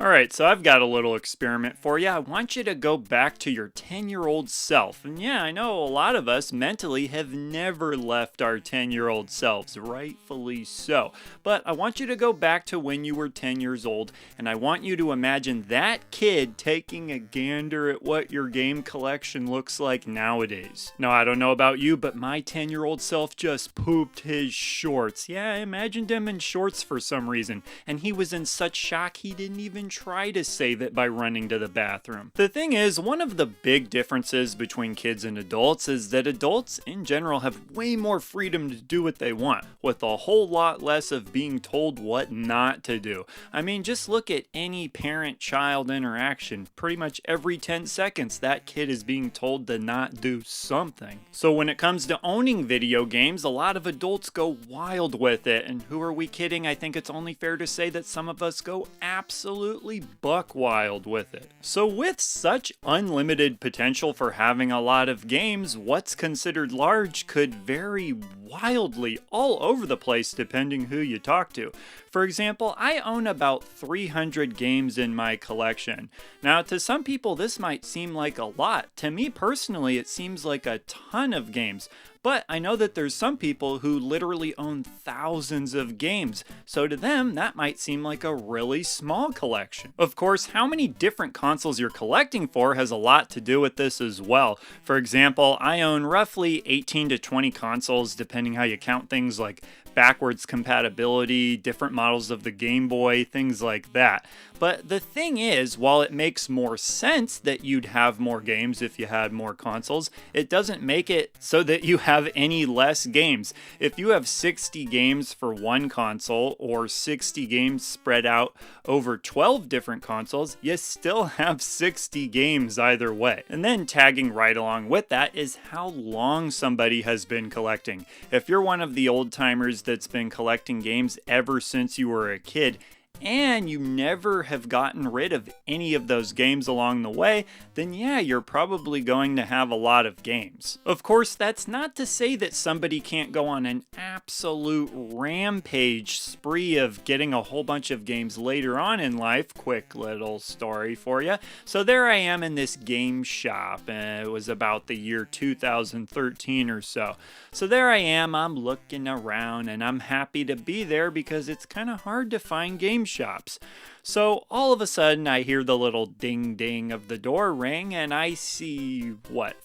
Alright, so I've got a little experiment for you. I want you to go back to your 10-year-old self. And yeah, I know a lot of us mentally have never left our 10-year-old selves, rightfully so. But I want you to go back to when you were 10 years old, and I want you to imagine that kid taking a gander at what your game collection looks like nowadays. Now, I don't know about you, but my 10-year-old self just pooped his shorts. Yeah, I imagined him in shorts for some reason, and he was in such shock he didn't even try to save it by running to the bathroom. The thing is, one of the big differences between kids and adults is that adults in general have way more freedom to do what they want, with a whole lot less of being told what not to do. I mean, just look at any parent-child interaction. Pretty much every 10 seconds, that kid is being told to not do something. So when it comes to owning video games, a lot of adults go wild with it, and who are we kidding? I think it's only fair to say that some of us go absolutely buck wild with it. So with such unlimited potential for having a lot of games, what's considered large could vary wildly all over the place depending who you talk to. For example, I own about 300 games in my collection. Now, to some people this might seem like a lot. To me personally, it seems like a ton of games. But I know that there's some people who literally own thousands of games, so to them that might seem like a really small collection. Of course, how many different consoles you're collecting for has a lot to do with this as well. For example, I own roughly 18 to 20 consoles, depending how you count things like backwards compatibility, different models of the Game Boy, things like that. But the thing is, while it makes more sense that you'd have more games if you had more consoles, it doesn't make it so that you have any less games. If you have 60 games for one console or 60 games spread out over 12 different consoles, you still have 60 games either way. And then tagging right along with that is how long somebody has been collecting. If you're one of the old timers that's been collecting games ever since you were a kid, and you never have gotten rid of any of those games along the way, then yeah, you're probably going to have a lot of games. Of course, that's not to say that somebody can't go on an absolute rampage spree of getting a whole bunch of games later on in life. Quick little story for you. So there I am in this game shop, and it was about the year 2013 or so. So there I am, I'm looking around, and I'm happy to be there because it's kind of hard to find game shops. So all of a sudden I hear the little ding ding of the door ring, and I see,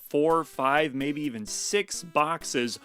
4, 5, maybe even 6 boxes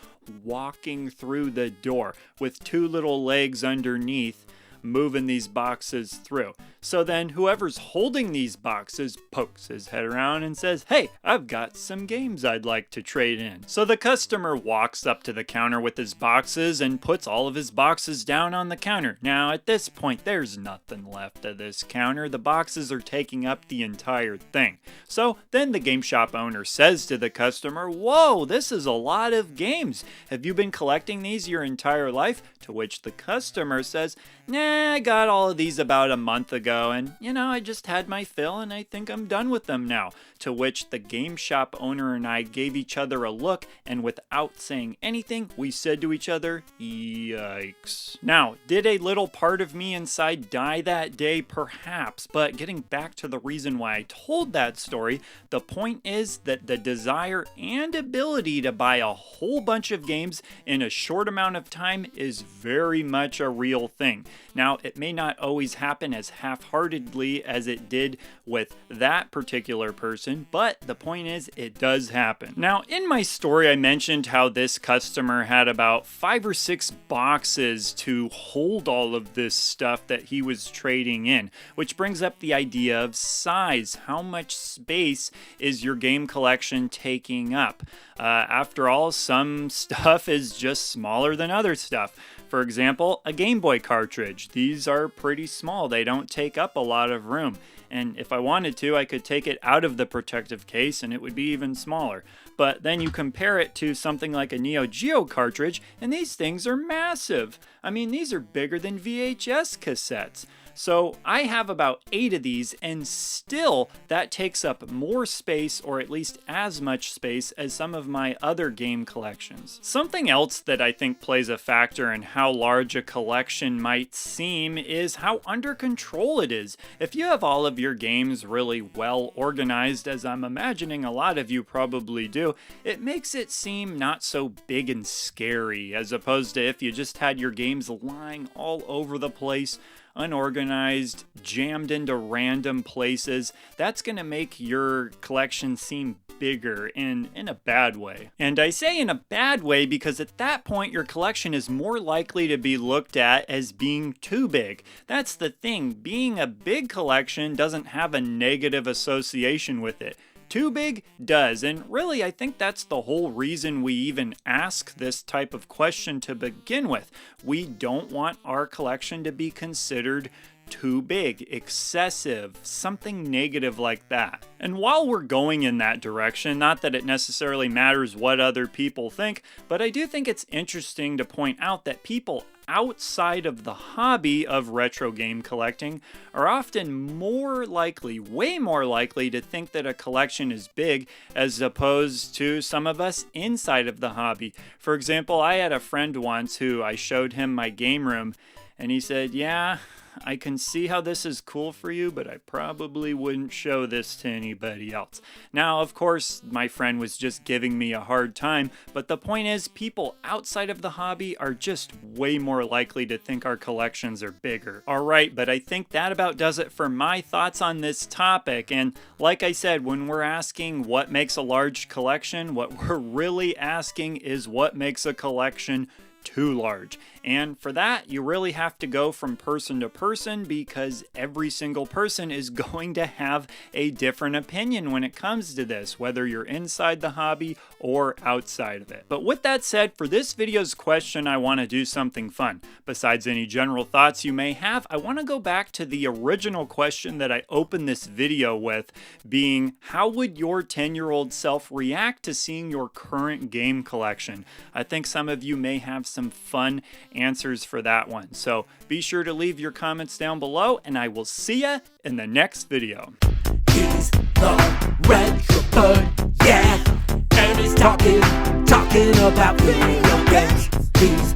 walking through the door with 2 little legs underneath moving these boxes through. So then whoever's holding these boxes pokes his head around and says, "Hey, I've got some games I'd like to trade in." So the customer walks up to the counter with his boxes and puts all of his boxes down on the counter. Now at this point, there's nothing left of this counter. The boxes are taking up the entire thing. So then the game shop owner says to the customer, "Whoa, this is a lot of games. Have you been collecting these your entire life?" To which the customer says, "Nah, I got all of these about a month ago, and I just had my fill and I think I'm done with them now." To which the game shop owner and I gave each other a look, and without saying anything, we said to each other, "Yikes." Now, did a little part of me inside die that day? Perhaps, but getting back to the reason why I told that story, the point is that the desire and ability to buy a whole bunch of games in a short amount of time is very much a real thing. Now, it may not always happen as half-heartedly as it did with that particular person, but the point is, it does happen. Now, in my story, I mentioned how this customer had about 5 or 6 boxes to hold all of this stuff that he was trading in, which brings up the idea of size. How much space is your game collection taking up? After all, some stuff is just smaller than other stuff. For example, a Game Boy cartridge. These are pretty small. They don't take up a lot of room. And if I wanted to, I could take it out of the protective case and it would be even smaller. But then you compare it to something like a Neo Geo cartridge, and these things are massive. I mean, these are bigger than VHS cassettes. So I have about 8 of these, and still that takes up more space, or at least as much space, as some of my other game collections. Something else that I think plays a factor in how large a collection might seem is how under control it is. If you have all of your games really well organized, as I'm imagining a lot of you probably do, it makes it seem not so big and scary, as opposed to if you just had your games lying all over the place, unorganized, jammed into random places. That's going to make your collection seem bigger in a bad way. And I say in a bad way because at that point your collection is more likely to be looked at as being too big. That's the thing, being a big collection doesn't have a negative association with it. Too big does, and really I think that's the whole reason we even ask this type of question to begin with. We don't want our collection to be considered too big, excessive, something negative like that. And while we're going in that direction, not that it necessarily matters what other people think, but I do think it's interesting to point out that people outside of the hobby of retro game collecting are often more likely, way more likely to think that a collection is big as opposed to some of us inside of the hobby. For example, I had a friend once who I showed him my game room and he said, "Yeah, I can see how this is cool for you, but I probably wouldn't show this to anybody else." Now, of course, my friend was just giving me a hard time, but the point is, people outside of the hobby are just way more likely to think our collections are bigger. Alright, but I think that about does it for my thoughts on this topic, and like I said, when we're asking what makes a large collection, what we're really asking is what makes a collection too large. And for that, you really have to go from person to person because every single person is going to have a different opinion when it comes to this, whether you're inside the hobby or outside of it. But with that said, for this video's question, I want to do something fun. Besides any general thoughts you may have, I want to go back to the original question that I opened this video with, being how would your 10-year-old self react to seeing your current game collection? I think some of you may have some fun answers for that one. So be sure to leave your comments down below, and I will see ya in the next video. He's the retro bird, yeah, and he's talking about video games. He's